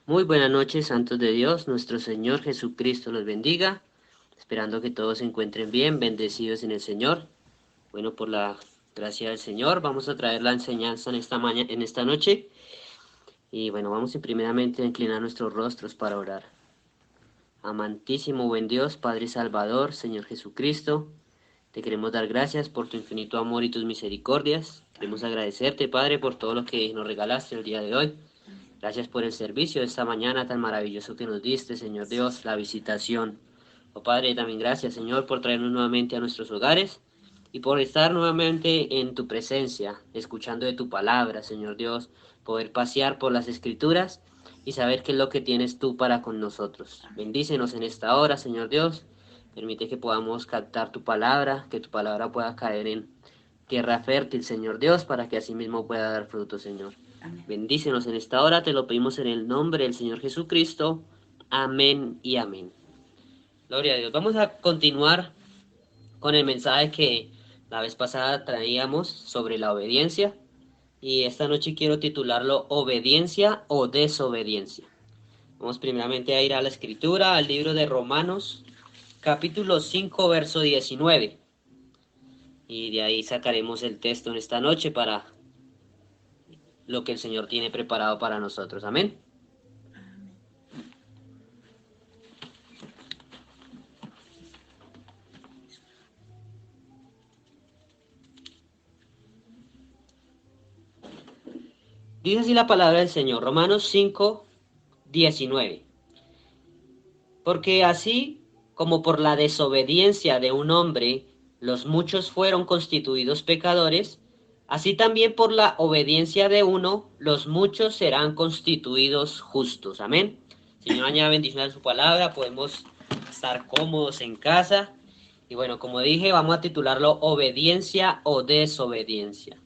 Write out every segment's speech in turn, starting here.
Muy buenas noches, santos de Dios, nuestro Señor Jesucristo los bendiga, esperando que todos se encuentren bien, bendecidos en el Señor. Bueno, por la gracia del Señor, vamos a traer la enseñanza en esta mañana, en esta noche. Y bueno, vamos primeramente a inclinar nuestros rostros para orar. Amantísimo buen Dios, Padre Salvador, Señor Jesucristo, te queremos dar gracias por tu infinito amor y tus misericordias. Queremos agradecerte, Padre, por todo lo que nos regalaste el día de hoy. Gracias por el servicio de esta mañana tan maravilloso que nos diste, Señor Dios, la visitación. Oh Padre, también gracias, Señor, por traernos nuevamente a nuestros hogares y por estar nuevamente en tu presencia, escuchando de tu palabra, Señor Dios, poder pasear por las Escrituras y saber qué es lo que tienes tú para con nosotros. Bendícenos en esta hora, Señor Dios. Permite que podamos captar tu palabra, que tu palabra pueda caer en tierra fértil, Señor Dios, para que así mismo pueda dar fruto, Señor. Amén. Bendícenos en esta hora, te lo pedimos en el nombre del Señor Jesucristo. Amén y amén. Gloria a Dios. Vamos a continuar con el mensaje que la vez pasada traíamos sobre la obediencia. Y esta noche quiero titularlo Obediencia o Desobediencia. Vamos primeramente a ir a la escritura, al libro de Romanos, capítulo 5, verso 19. Y de ahí sacaremos el texto en esta noche para lo que el Señor tiene preparado para nosotros. Amén. Amén. Dice así la palabra del Señor, Romanos 5, 19. Porque así como por la desobediencia de un hombre los muchos fueron constituidos pecadores, así también por la obediencia de uno los muchos serán constituidos justos. Amén. Señor, añada bendición a su palabra, podemos estar cómodos en casa. Y bueno, como dije, vamos a titularlo Obediencia o Desobediencia.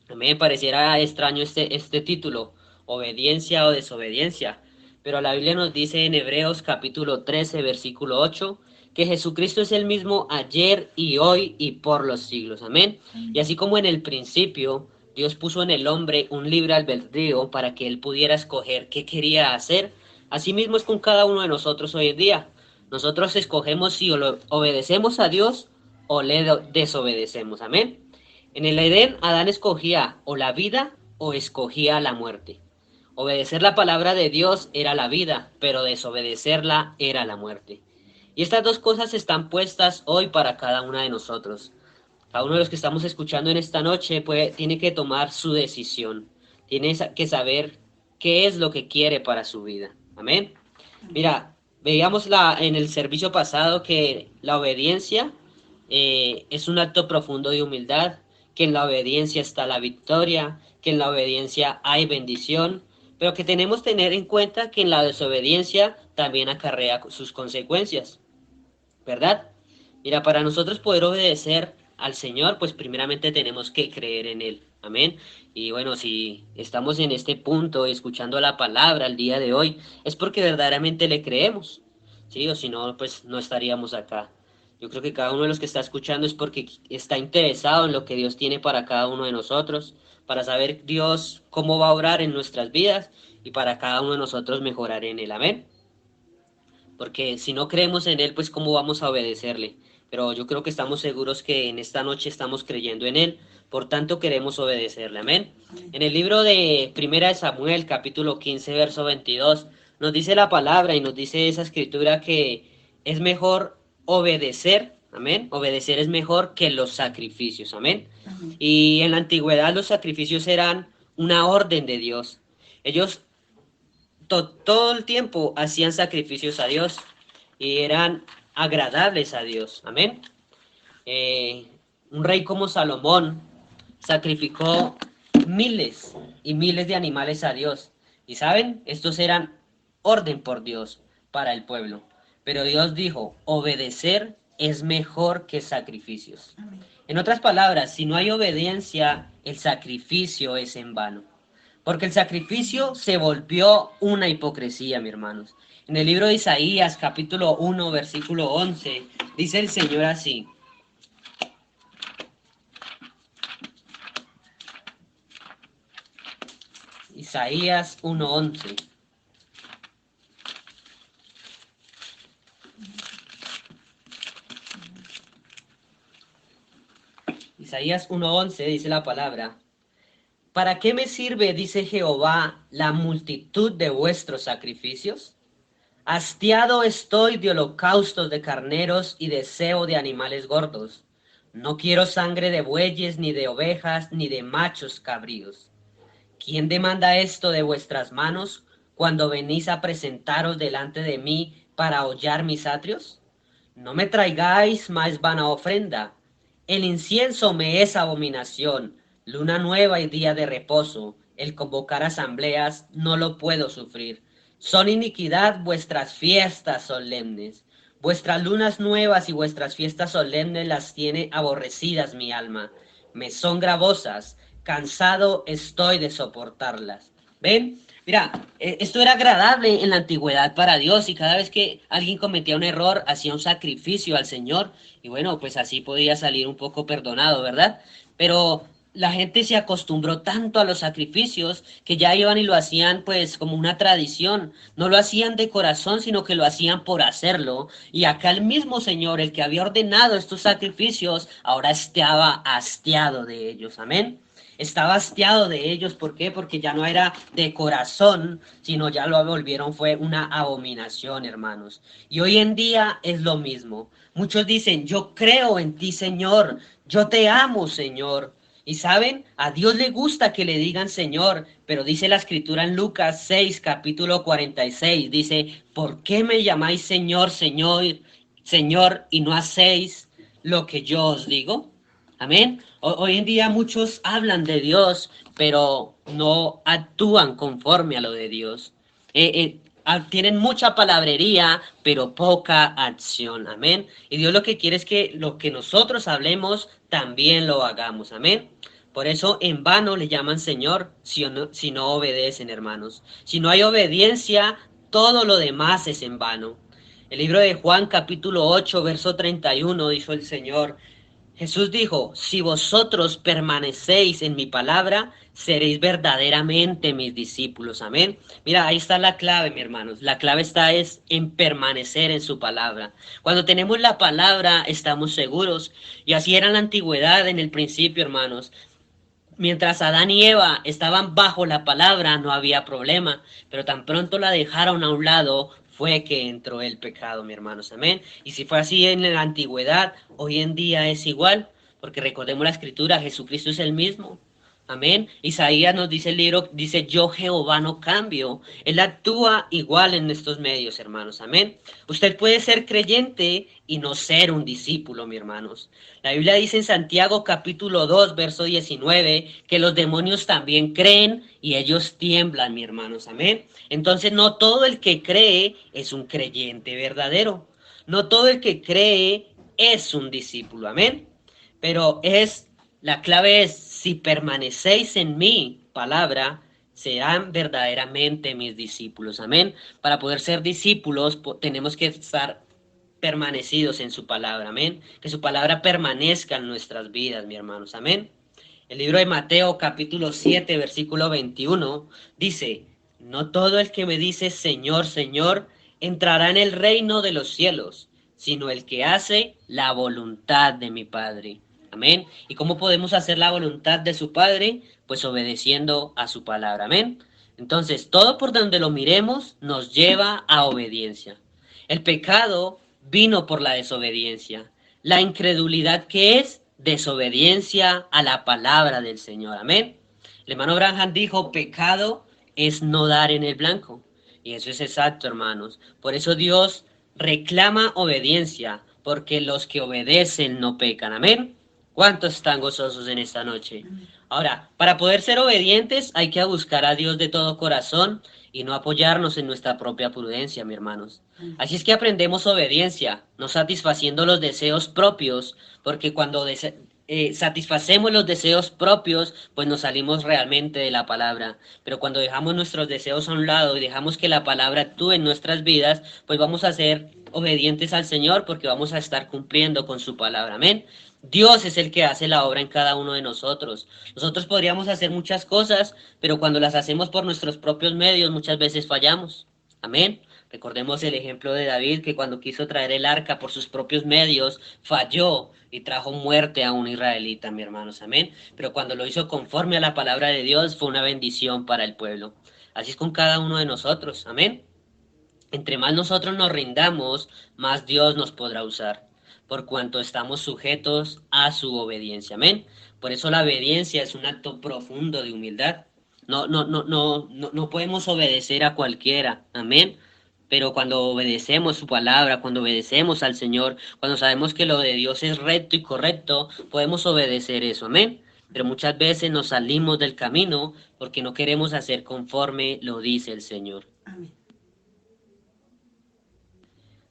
A mí me pareciera extraño este título, obediencia o desobediencia, pero la Biblia nos dice en Hebreos capítulo 13, versículo 8, que Jesucristo es el mismo ayer y hoy y por los siglos. Amén. Y Amén. así como en el principio Dios puso en el hombre un libre albedrío para que él pudiera escoger qué quería hacer, así mismo es con cada uno de nosotros hoy en día. Nosotros escogemos si obedecemos a Dios o le desobedecemos. Amén. En el Edén, Adán escogía o la vida o escogía la muerte. Obedecer la palabra de Dios era la vida, pero desobedecerla era la muerte. Y estas dos cosas están puestas hoy para cada una de nosotros. Cada uno de los que estamos escuchando en esta noche tiene que tomar su decisión. Tiene que saber qué es lo que quiere para su vida. Amén. Amén. Mira, veíamos en el servicio pasado que la obediencia es un acto profundo de humildad, que en la obediencia está la victoria, que en la obediencia hay bendición, pero que tenemos que tener en cuenta que en la desobediencia también acarrea sus consecuencias, ¿verdad? Mira, para nosotros poder obedecer al Señor, pues primeramente tenemos que creer en Él. Amén. Y bueno, si estamos en este punto escuchando la palabra el día de hoy, es porque verdaderamente le creemos. ¿Sí? O si no, pues no estaríamos acá. Yo creo que cada uno de los que está escuchando es porque está interesado en lo que Dios tiene para cada uno de nosotros, para saber Dios cómo va a obrar en nuestras vidas y para cada uno de nosotros mejorar en Él. Amén. Porque si no creemos en Él, pues cómo vamos a obedecerle. Pero yo creo que estamos seguros que en esta noche estamos creyendo en Él, por tanto queremos obedecerle. Amén. Amén. En el libro de Primera de Samuel, capítulo 15, verso 22, nos dice la palabra y nos dice esa escritura que es mejor obedecer, amén. Obedecer es mejor que los sacrificios, amén. Amén. Y en la antigüedad los sacrificios eran una orden de Dios. Ellos todo el tiempo hacían sacrificios a Dios y eran agradables a Dios. Amén. Eh, un rey como Salomón sacrificó miles y miles de animales a Dios. Y saben, estos eran orden por Dios para el pueblo. Pero Dios dijo, obedecer es mejor que sacrificios. Amén. En otras palabras, si no hay obediencia, el sacrificio es en vano. Porque el sacrificio se volvió una hipocresía, mi hermanos. En el libro de Isaías, capítulo 1, versículo 11, dice el Señor así. Isaías 1:11. Isaías 1:11 dice la palabra: ¿Para qué me sirve, dice Jehová, la multitud de vuestros sacrificios? Hastiado estoy de holocaustos de carneros y deseo de animales gordos. No quiero sangre de bueyes, ni de ovejas, ni de machos cabríos. ¿Quién demanda esto de vuestras manos cuando venís a presentaros delante de mí para hollar mis atrios? No me traigáis más vana ofrenda. El incienso me es abominación, luna nueva y día de reposo. El convocar asambleas no lo puedo sufrir. Son iniquidad vuestras fiestas solemnes. Vuestras lunas nuevas y vuestras fiestas solemnes las tiene aborrecidas mi alma. Me son gravosas, cansado estoy de soportarlas. ¿Ven? Mira, esto era agradable en la antigüedad para Dios y cada vez que alguien cometía un error hacía un sacrificio al Señor y bueno, pues así podía salir un poco perdonado, ¿verdad? Pero la gente se acostumbró tanto a los sacrificios que ya iban y lo hacían pues como una tradición, no lo hacían de corazón, sino que lo hacían por hacerlo. Y acá el mismo Señor, el que había ordenado estos sacrificios, ahora estaba hastiado de ellos, amén. Estaba hastiado de ellos, ¿por qué? Porque ya no era de corazón, sino ya lo volvieron, fue una abominación, hermanos. Y hoy en día es lo mismo. Muchos dicen, yo creo en ti, Señor, yo te amo, Señor. Y saben, a Dios le gusta que le digan Señor, pero dice la escritura en Lucas 6, capítulo 46, dice, ¿por qué me llamáis Señor, Señor, Señor, y no hacéis lo que yo os digo? Amén. Hoy en día muchos hablan de Dios, pero no actúan conforme a lo de Dios. Tienen mucha palabrería, pero poca acción. Amén. Y Dios lo que quiere es que lo que nosotros hablemos, también lo hagamos. Amén. Por eso en vano le llaman Señor si no obedecen, hermanos. Si no hay obediencia, todo lo demás es en vano. El libro de Juan capítulo 8, verso 31, dijo el Señor. Jesús dijo, si vosotros permanecéis en mi palabra, seréis verdaderamente mis discípulos. Amén. Mira, ahí está la clave, mi hermanos. La clave está es en permanecer en su palabra. Cuando tenemos la palabra, estamos seguros. Y así era en la antigüedad, en el principio, hermanos. Mientras Adán y Eva estaban bajo la palabra, no había problema, pero tan pronto la dejaron a un lado, fue que entró el pecado, mi hermanos, amén. Y si fue así en la antigüedad, hoy en día es igual, porque recordemos la escritura, Jesucristo es el mismo. Amén. Isaías nos dice el libro, dice, yo Jehová no cambio. Él actúa igual en estos medios, hermanos. Amén. Usted puede ser creyente y no ser un discípulo, mi hermanos. La Biblia dice en Santiago capítulo 2, verso 19, que los demonios también creen y ellos tiemblan, mi hermanos. Amén. Entonces no todo el que cree es un creyente verdadero. No todo el que cree es un discípulo. Amén. Pero la clave es, si permanecéis en mi palabra, serán verdaderamente mis discípulos. Amén. Para poder ser discípulos, tenemos que estar permanecidos en su palabra. Amén. Que su palabra permanezca en nuestras vidas, mis hermanos. Amén. El libro de Mateo, capítulo 7, versículo 21, dice, no todo el que me dice Señor, Señor, entrará en el reino de los cielos, sino el que hace la voluntad de mi Padre. Amén. ¿Y cómo podemos hacer la voluntad de su Padre? Pues obedeciendo a su palabra. Amén. Entonces, todo por donde lo miremos nos lleva a obediencia. El pecado vino por la desobediencia. La incredulidad, ¿qué es? Desobediencia a la palabra del Señor. Amén. El hermano Branham dijo, pecado es no dar en el blanco. Y eso es exacto, hermanos. Por eso Dios reclama obediencia, porque los que obedecen no pecan. Amén. ¿Cuántos están gozosos en esta noche? Ahora, para poder ser obedientes hay que buscar a Dios de todo corazón y no apoyarnos en nuestra propia prudencia, mis hermanos. Así es que aprendemos obediencia, no satisfaciendo los deseos propios, porque cuando satisfacemos los deseos propios, pues nos salimos realmente de la palabra. Pero cuando dejamos nuestros deseos a un lado y dejamos que la palabra actúe en nuestras vidas, pues vamos a ser obedientes al Señor porque vamos a estar cumpliendo con su palabra. Amén. Dios es el que hace la obra en cada uno de nosotros. Nosotros podríamos hacer muchas cosas, pero cuando las hacemos por nuestros propios medios, muchas veces fallamos. Amén. Recordemos el ejemplo de David, que cuando quiso traer el arca por sus propios medios, falló y trajo muerte a un israelita, mi hermanos, amén. Pero cuando lo hizo conforme a la palabra de Dios, fue una bendición para el pueblo. Así es con cada uno de nosotros, amén. Entre más nosotros nos rindamos, más Dios nos podrá usar, por cuanto estamos sujetos a su obediencia. Amén. Por eso la obediencia es un acto profundo de humildad. No podemos obedecer a cualquiera. Amén. Pero cuando obedecemos su palabra, cuando obedecemos al Señor, cuando sabemos que lo de Dios es recto y correcto, podemos obedecer eso. Amén. Pero muchas veces nos salimos del camino porque no queremos hacer conforme lo dice el Señor. Amén.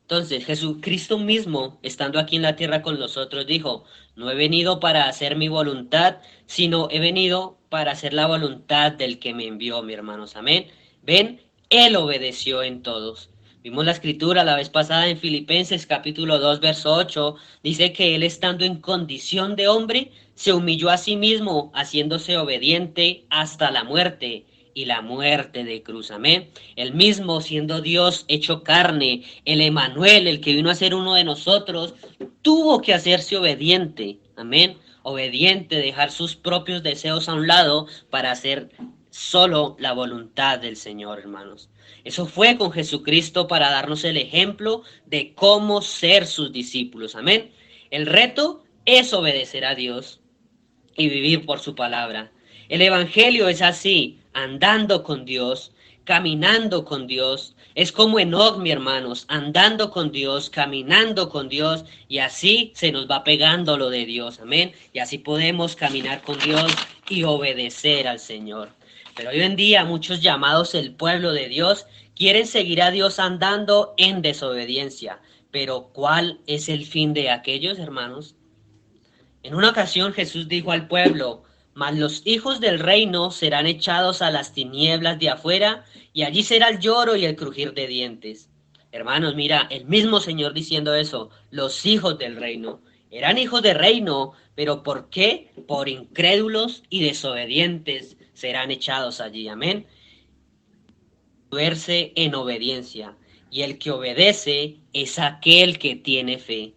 Entonces, Jesucristo mismo, estando aquí en la tierra con nosotros, dijo, no he venido para hacer mi voluntad, sino he venido para hacer la voluntad del que me envió, mi hermanos. Amén. Ven, Él obedeció en todos. Vimos la escritura la vez pasada en Filipenses capítulo 2, verso 8. Dice que Él estando en condición de hombre, se humilló a sí mismo, haciéndose obediente hasta la muerte y la muerte de cruz. Amén. El mismo siendo Dios hecho carne, el Emanuel, el que vino a ser uno de nosotros, tuvo que hacerse obediente. Amén. Obediente, dejar sus propios deseos a un lado para hacer solo la voluntad del Señor, hermanos. Eso fue con Jesucristo para darnos el ejemplo de cómo ser sus discípulos. Amén. El reto es obedecer a Dios y vivir por su palabra. El Evangelio es así, andando con Dios, caminando con Dios. Es como Enoc, mi hermanos, andando con Dios, caminando con Dios, y así se nos va pegando lo de Dios, amén. Y así podemos caminar con Dios y obedecer al Señor. Pero hoy en día muchos llamados el pueblo de Dios quieren seguir a Dios andando en desobediencia. Pero ¿cuál es el fin de aquellos, hermanos? En una ocasión Jesús dijo al pueblo, mas los hijos del reino serán echados a las tinieblas de afuera, y allí será el lloro y el crujir de dientes. Hermanos, mira, el mismo Señor diciendo eso, los hijos del reino. Eran hijos de reino, pero ¿por qué? Por incrédulos y desobedientes serán echados allí. Amén. Verse en obediencia, y el que obedece es aquel que tiene fe.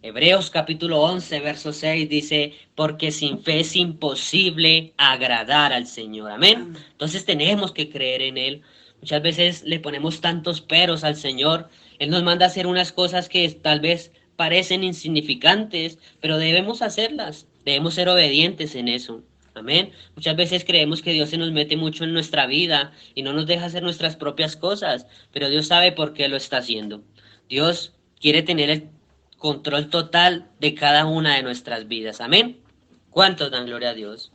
Hebreos capítulo 11, verso 6 dice, porque sin fe es imposible agradar al Señor. Amén. Entonces tenemos que creer en Él. Muchas veces le ponemos tantos peros al Señor. Él nos manda a hacer unas cosas que tal vez parecen insignificantes, pero debemos hacerlas. Debemos ser obedientes en eso. Amén. Muchas veces creemos que Dios se nos mete mucho en nuestra vida y no nos deja hacer nuestras propias cosas, pero Dios sabe por qué lo está haciendo. Dios quiere tener el control total de cada una de nuestras vidas. Amén. ¿Cuántos dan gloria a Dios?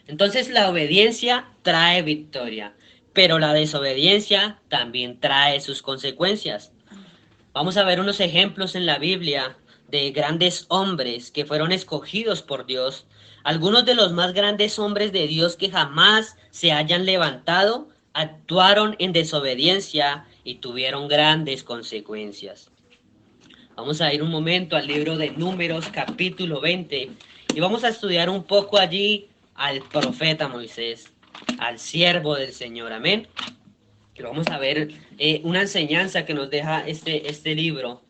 Entonces la obediencia trae victoria, pero la desobediencia también trae sus consecuencias. Vamos a ver unos ejemplos en la Biblia de grandes hombres que fueron escogidos por Dios. Algunos de los más grandes hombres de Dios que jamás se hayan levantado actuaron en desobediencia y tuvieron grandes consecuencias. Vamos a ir un momento al libro de Números capítulo 20 y vamos a estudiar un poco allí al profeta Moisés, al siervo del Señor. Amén. Que vamos a ver una enseñanza que nos deja este libro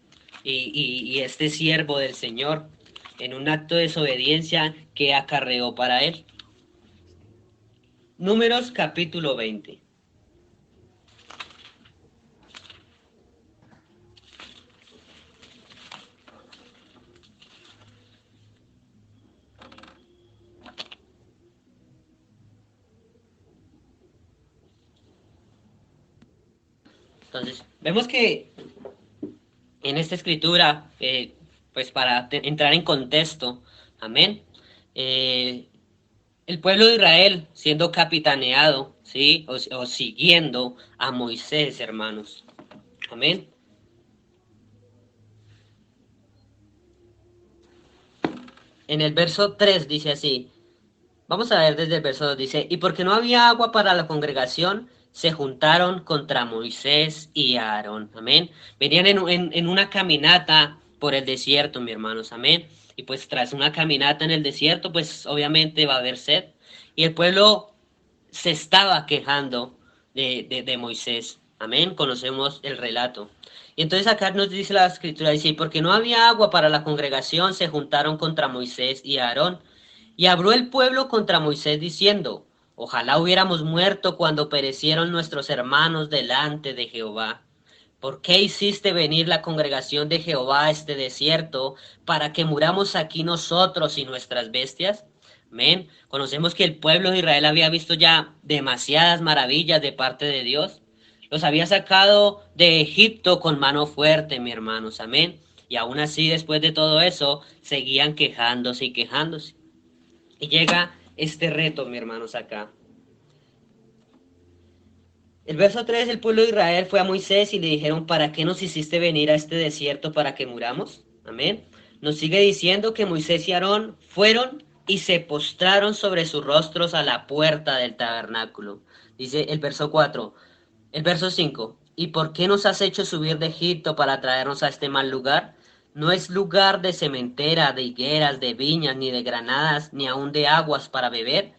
y este siervo del Señor en un acto de desobediencia que acarreó para él. Números capítulo 20. Entonces, vemos que en esta escritura, pues para entrar en contexto, amén, el pueblo de Israel siendo capitaneado, ¿sí? O siguiendo a Moisés, hermanos, amén. En el verso 3 dice así, vamos a ver desde el verso 2, dice, y porque no había agua para la congregación, se juntaron contra Moisés y Aarón. Amén. Venían en una caminata por el desierto, mis hermanos. Amén. Y pues tras una caminata en el desierto, pues obviamente va a haber sed. Y el pueblo se estaba quejando de Moisés. Amén, conocemos el relato. Y entonces acá nos dice la escritura, dice, "Y porque no había agua para la congregación, se juntaron contra Moisés y Aarón. Y habló el pueblo contra Moisés diciendo, ojalá hubiéramos muerto cuando perecieron nuestros hermanos delante de Jehová. ¿Por qué hiciste venir la congregación de Jehová a este desierto para que muramos aquí nosotros y nuestras bestias? Amén. Conocemos que el pueblo de Israel había visto ya demasiadas maravillas de parte de Dios. Los había sacado de Egipto con mano fuerte, mi hermanos. Amén. Y aún así, después de todo eso, seguían quejándose y quejándose. Y llega este reto, mi hermanos, acá. El verso 3, el pueblo de Israel fue a Moisés y le dijeron, ¿para qué nos hiciste venir a este desierto para que muramos? Amén. Nos sigue diciendo que Moisés y Aarón fueron y se postraron sobre sus rostros a la puerta del tabernáculo. Dice el verso 4. El verso 5. ¿Y por qué nos has hecho subir de Egipto para traernos a este mal lugar? No es lugar de sementera, de higueras, de viñas, ni de granadas, ni aun de aguas para beber.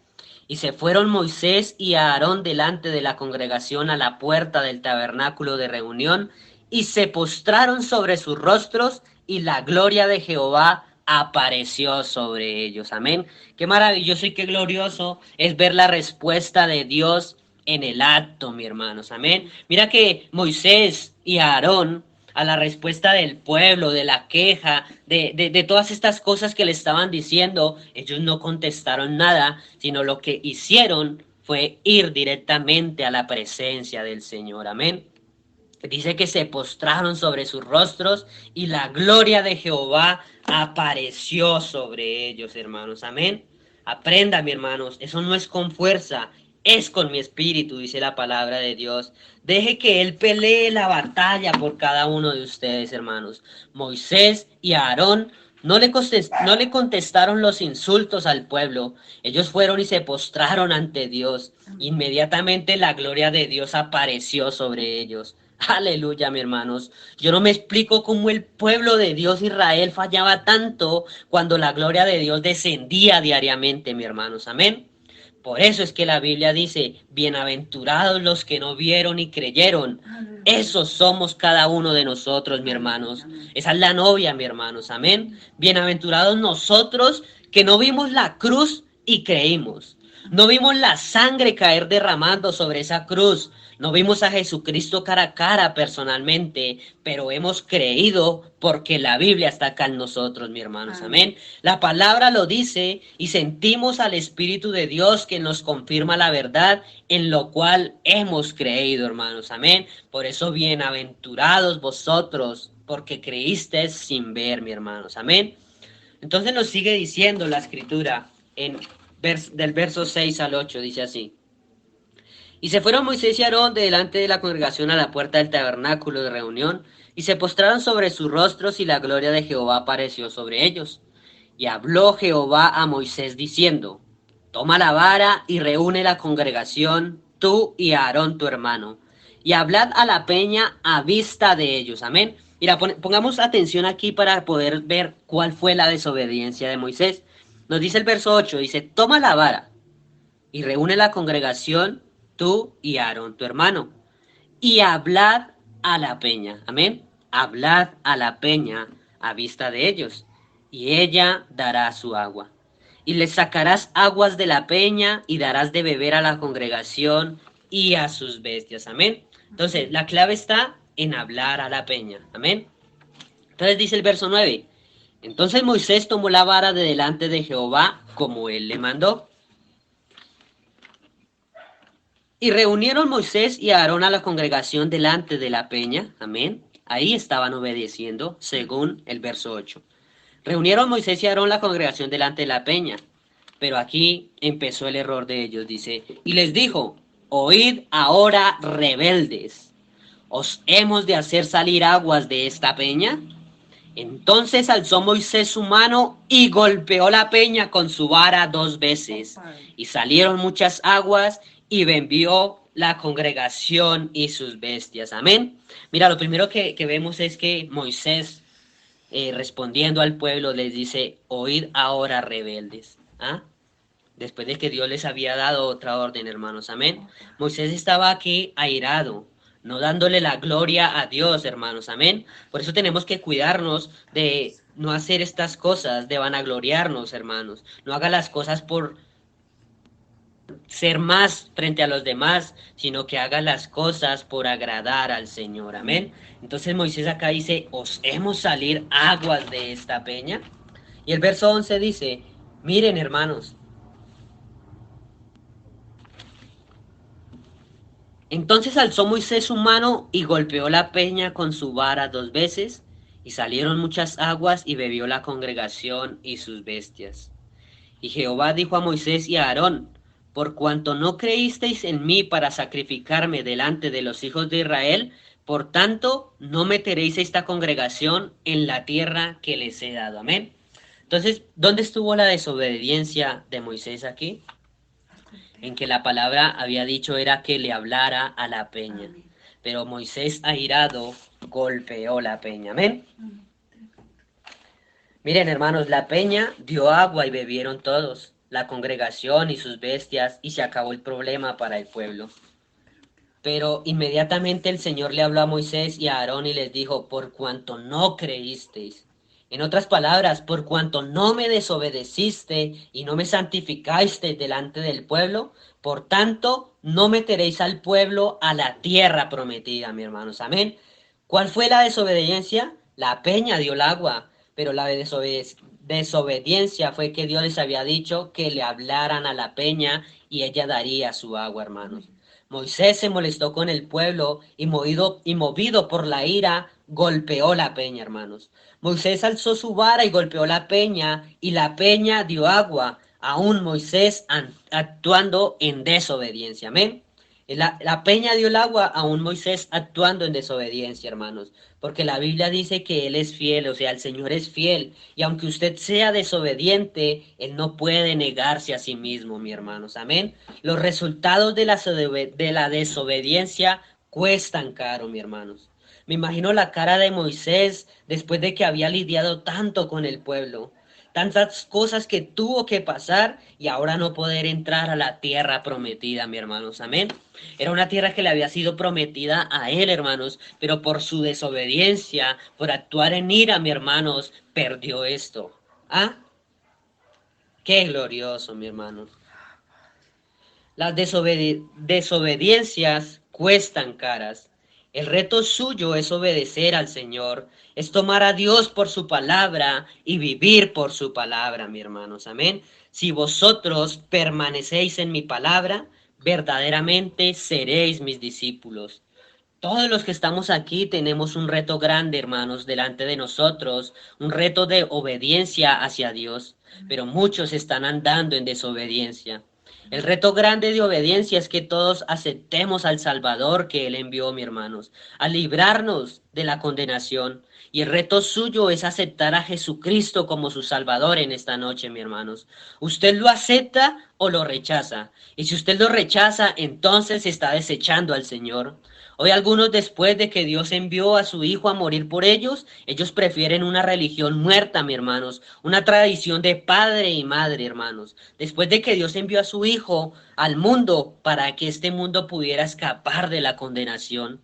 Y se fueron Moisés y Aarón delante de la congregación a la puerta del tabernáculo de reunión, y se postraron sobre sus rostros, y la gloria de Jehová apareció sobre ellos. Amén. Qué maravilloso y qué glorioso es ver la respuesta de Dios en el acto, mi hermanos. Amén. Mira que Moisés y Aarón, a la respuesta del pueblo, de la queja, de todas estas cosas que le estaban diciendo, ellos no contestaron nada, sino lo que hicieron fue ir directamente a la presencia del Señor. Amén. Dice que se postraron sobre sus rostros y la gloria de Jehová apareció sobre ellos, hermanos. Amén. Aprenda, mi hermanos, eso no es con fuerza, es con mi espíritu, dice la palabra de Dios. Deje que Él pelee la batalla por cada uno de ustedes, hermanos. Moisés y Aarón no le contestaron los insultos al pueblo. Ellos fueron y se postraron ante Dios. Inmediatamente la gloria de Dios apareció sobre ellos. Aleluya, mi hermanos. Yo no me explico cómo el pueblo de Dios Israel fallaba tanto cuando la gloria de Dios descendía diariamente, mi hermanos. Amén. Por eso es que la Biblia dice, bienaventurados los que no vieron y creyeron. Esos somos cada uno de nosotros, mi hermanos. Esa es la novia, mi hermanos. Amén. Bienaventurados nosotros que no vimos la cruz y creímos. No vimos la sangre caer derramando sobre esa cruz. No vimos a Jesucristo cara a cara personalmente, pero hemos creído porque la Biblia está acá en nosotros, mi hermanos. Amén. La palabra lo dice y sentimos al Espíritu de Dios que nos confirma la verdad en lo cual hemos creído, hermanos. Amén. Por eso, bienaventurados vosotros, porque creísteis sin ver, mi hermanos. Amén. Entonces nos sigue diciendo la escritura del verso 6 al 8, dice así. Y se fueron Moisés y Aarón de delante de la congregación a la puerta del tabernáculo de reunión, y se postraron sobre sus rostros, y la gloria de Jehová apareció sobre ellos. Y habló Jehová a Moisés diciendo, toma la vara y reúne la congregación, tú y Aarón tu hermano, y hablad a la peña a vista de ellos. Amén. Mira, pongamos atención aquí para poder ver cuál fue la desobediencia de Moisés. Nos dice el verso 8, dice, toma la vara y reúne la congregación, tú y Aarón tu hermano, y hablad a la peña. Amén. Hablad a la peña a vista de ellos, y ella dará su agua. Y les sacarás aguas de la peña y darás de beber a la congregación y a sus bestias. Amén. Entonces, la clave está en hablar a la peña. Amén. Entonces dice el verso 9. Entonces Moisés tomó la vara de delante de Jehová como él le mandó. Y reunieron Moisés y Aarón a la congregación delante de la peña. Amén. Ahí estaban obedeciendo, según el verso 8. Reunieron Moisés y Aarón la congregación delante de la peña. Pero aquí empezó el error de ellos, dice. Y les dijo, oíd ahora rebeldes, ¿os hemos de hacer salir aguas de esta peña? Entonces alzó Moisés su mano y golpeó la peña con su vara 2 veces. Y salieron muchas aguas y bebió la congregación y sus bestias. Amén. Mira, lo primero que vemos es que Moisés, respondiendo al pueblo, les dice, oíd ahora rebeldes. ¿Ah? Después de que Dios les había dado otra orden, hermanos. Amén. Moisés estaba aquí airado. no dándole la gloria a Dios, hermanos, amén. Por eso tenemos que cuidarnos de no hacer estas cosas, de vanagloriarnos, hermanos. No haga las cosas por ser más frente a los demás, sino que haga las cosas por agradar al Señor, amén. Entonces Moisés acá dice, os hemos salir aguas de esta peña. Y el verso 11 dice, miren, hermanos, entonces alzó Moisés su mano y golpeó la peña con su vara 2 veces, y salieron muchas aguas y bebió la congregación y sus bestias. Y Jehová dijo a Moisés y a Aarón, por cuanto no creísteis en mí para sacrificarme delante de los hijos de Israel, por tanto no meteréis esta congregación en la tierra que les he dado. Amén. Entonces, ¿dónde estuvo la desobediencia de Moisés aquí? En que la palabra había dicho era que le hablara a la peña. Amén. Pero Moisés, airado, golpeó la peña. Amén. Amén. Miren, hermanos, la peña dio agua y bebieron todos, la congregación y sus bestias, y se acabó el problema para el pueblo. Pero inmediatamente el Señor le habló a Moisés y a Aarón y les dijo, por cuanto no creísteis. En otras palabras, por cuanto no me desobedeciste y no me santificaste delante del pueblo, por tanto no meteréis al pueblo a la tierra prometida, mi hermanos. Amén. ¿Cuál fue la desobediencia? La peña dio el agua, pero la desobediencia fue que Dios les había dicho que le hablaran a la peña y ella daría su agua, hermanos. Moisés se molestó con el pueblo y movido por la ira, golpeó la peña, hermanos. Moisés alzó su vara y golpeó la peña, y la peña dio agua, aún Moisés actuando en desobediencia. Amén. La peña dio el agua, aún Moisés actuando en desobediencia, hermanos, porque la Biblia dice que Él es fiel, o sea, el Señor es fiel, y aunque usted sea desobediente, Él no puede negarse a sí mismo, mi hermanos, amén. Los resultados de la desobediencia cuestan caro, mi hermanos. Me imagino la cara de Moisés después de que había lidiado tanto con el pueblo, tantas cosas que tuvo que pasar y ahora no poder entrar a la tierra prometida, mi hermanos, amén. Era una tierra que le había sido prometida a él, hermanos, pero por su desobediencia, por actuar en ira, mi hermanos, perdió esto. ¿Ah? Qué glorioso, mi hermano. Las desobediencias cuestan caras. El reto suyo es obedecer al Señor, es tomar a Dios por su palabra y vivir por su palabra, mi hermanos. Amén. Si vosotros permanecéis en mi palabra, verdaderamente seréis mis discípulos. Todos los que estamos aquí tenemos un reto grande, hermanos, delante de nosotros, un reto de obediencia hacia Dios, pero muchos están andando en desobediencia. El reto grande de obediencia es que todos aceptemos al Salvador que Él envió, mis hermanos, a librarnos de la condenación. Y el reto suyo es aceptar a Jesucristo como su Salvador en esta noche, mis hermanos. ¿Usted lo acepta o lo rechaza? Y si usted lo rechaza, entonces está desechando al Señor. Hoy algunos, después de que Dios envió a su Hijo a morir por ellos prefieren una religión muerta, mis hermanos, una tradición de padre y madre, hermanos. Después de que Dios envió a su Hijo al mundo para que este mundo pudiera escapar de la condenación.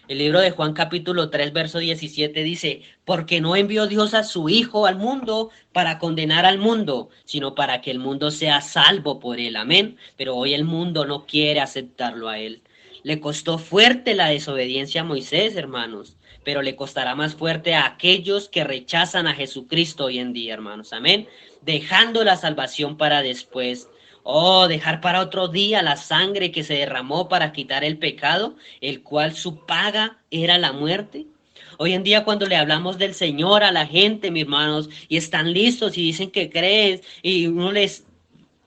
El libro de Juan capítulo 3 verso 17 dice, porque no envió Dios a su Hijo al mundo para condenar al mundo, sino para que el mundo sea salvo por él. Amén. Pero hoy el mundo no quiere aceptarlo a él. Le costó fuerte la desobediencia a Moisés, hermanos, pero le costará más fuerte a aquellos que rechazan a Jesucristo hoy en día, hermanos. Amén. Dejando la salvación para después. Oh, dejar para otro día la sangre que se derramó para quitar el pecado, el cual su paga era la muerte. Hoy en día cuando le hablamos del Señor a la gente, mis hermanos, y están listos y dicen que crees, y uno les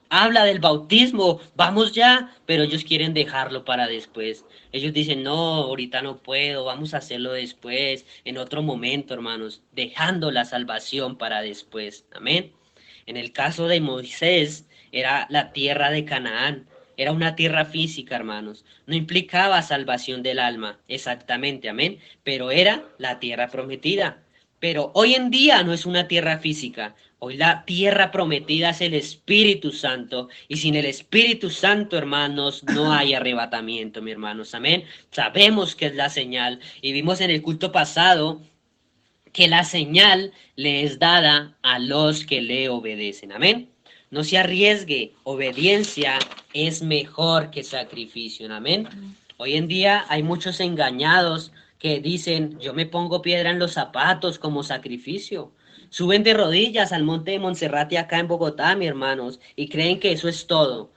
habla del bautismo, vamos ya, pero ellos quieren dejarlo para después. Ellos dicen, no, ahorita no puedo, vamos a hacerlo después, en otro momento, hermanos, dejando la salvación para después. Amén. En el caso de Moisés, era la tierra de Canaán. Era una tierra física, hermanos. No implicaba salvación del alma, exactamente, amén. Pero era la tierra prometida. Pero hoy en día no es una tierra física. Hoy la tierra prometida es el Espíritu Santo. Y sin el Espíritu Santo, hermanos, no hay arrebatamiento, mis hermanos. Amén. Sabemos que es la señal. Y vimos en el culto pasado que la señal le es dada a los que le obedecen. Amén. No se arriesgue. Obediencia es mejor que sacrificio. Amén. Hoy en día hay muchos engañados que dicen, yo me pongo piedra en los zapatos como sacrificio. Suben de rodillas al monte de Monserrate acá en Bogotá, mis hermanos, y creen que eso es todo.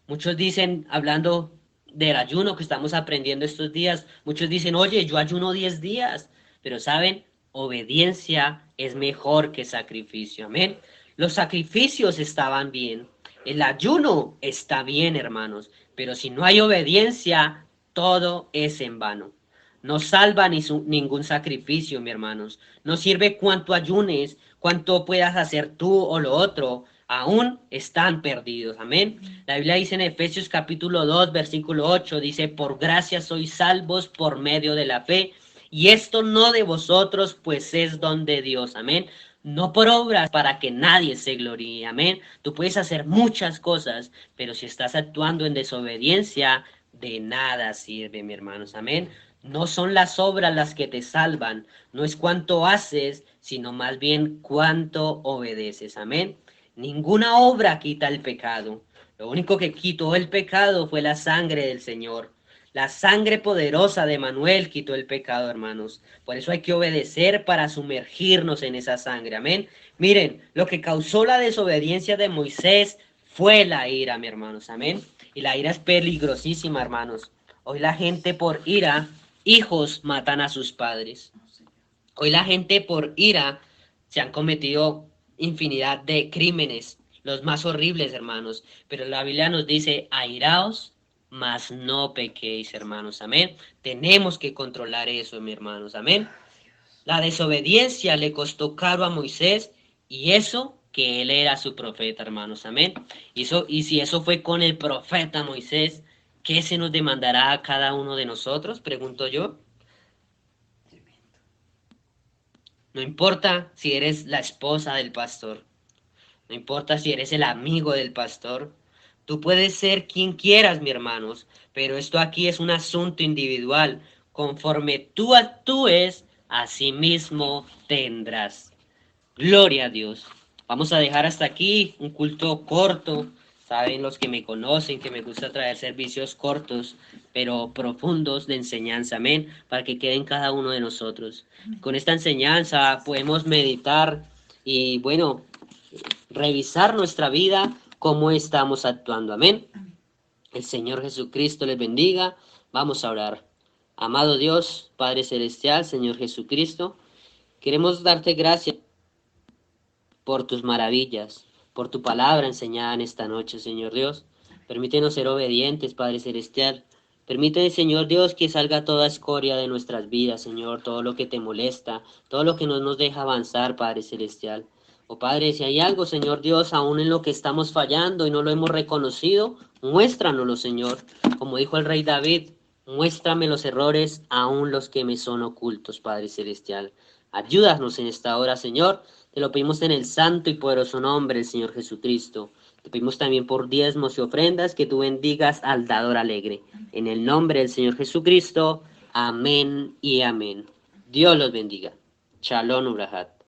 Muchos dicen, hablando del ayuno que estamos aprendiendo estos días, muchos dicen, oye, yo ayuno 10 días, pero saben, obediencia es mejor que sacrificio. Amén. Los sacrificios estaban bien, el ayuno está bien, hermanos, pero si no hay obediencia, todo es en vano. No salva ningún sacrificio, mi hermanos. No sirve cuánto ayunes, cuánto puedas hacer tú o lo otro. Aún están perdidos. Amén. La Biblia dice en Efesios capítulo 2, versículo 8, dice, por gracia sois salvos por medio de la fe. Y esto no de vosotros, pues es don de Dios. Amén. No por obras para que nadie se gloríe. Amén. Tú puedes hacer muchas cosas, pero si estás actuando en desobediencia, de nada sirve, mi hermanos. Amén. No son las obras las que te salvan, no es cuánto haces, sino más bien cuánto obedeces. Amén. Ninguna obra quita el pecado. Lo único que quitó el pecado fue la sangre del Señor. La sangre poderosa de Manuel quitó el pecado, hermanos. Por eso hay que obedecer para sumergirnos en esa sangre. Amén. Miren, lo que causó la desobediencia de Moisés fue la ira, mis hermanos. Amén. Y la ira es peligrosísima, hermanos. Hoy la gente por ira, hijos matan a sus padres. Hoy la gente por ira se han cometido infinidad de crímenes, los más horribles, hermanos. Pero la Biblia nos dice, airaos, mas no pequéis, hermanos. Amén. Tenemos que controlar eso, mis hermanos. Amén. La desobediencia le costó caro a Moisés y eso que él era su profeta, hermanos. Amén. Y si eso fue con el profeta Moisés, ¿qué se nos demandará a cada uno de nosotros? Pregunto yo. No importa si eres la esposa del pastor, no importa si eres el amigo del pastor, tú puedes ser quien quieras, mi hermanos, pero esto aquí es un asunto individual. Conforme tú actúes, así mismo tendrás. Gloria a Dios. Vamos a dejar hasta aquí un culto corto. Saben los que me conocen que me gusta traer servicios cortos, pero profundos de enseñanza. Amén. Para que quede en cada uno de nosotros. Con esta enseñanza podemos meditar y, bueno, revisar nuestra vida, cómo estamos actuando. Amén. El Señor Jesucristo les bendiga. Vamos a orar. Amado Dios, Padre Celestial, Señor Jesucristo, queremos darte gracias por tus maravillas, por tu palabra enseñada en esta noche, Señor Dios. Permítenos ser obedientes, Padre Celestial. Permite, Señor Dios, que salga toda escoria de nuestras vidas, Señor, todo lo que te molesta, todo lo que no nos deja avanzar, Padre Celestial. Oh Padre, si hay algo, Señor Dios, aún en lo que estamos fallando y no lo hemos reconocido, muéstranoslo, Señor. Como dijo el rey David, muéstrame los errores, aún los que me son ocultos, Padre Celestial. Ayúdanos en esta hora, Señor. Te lo pedimos en el santo y poderoso nombre del Señor Jesucristo. Te pedimos también por diezmos y ofrendas que tú bendigas al dador alegre. En el nombre del Señor Jesucristo. Amén y amén. Dios los bendiga. Shalom Urahat.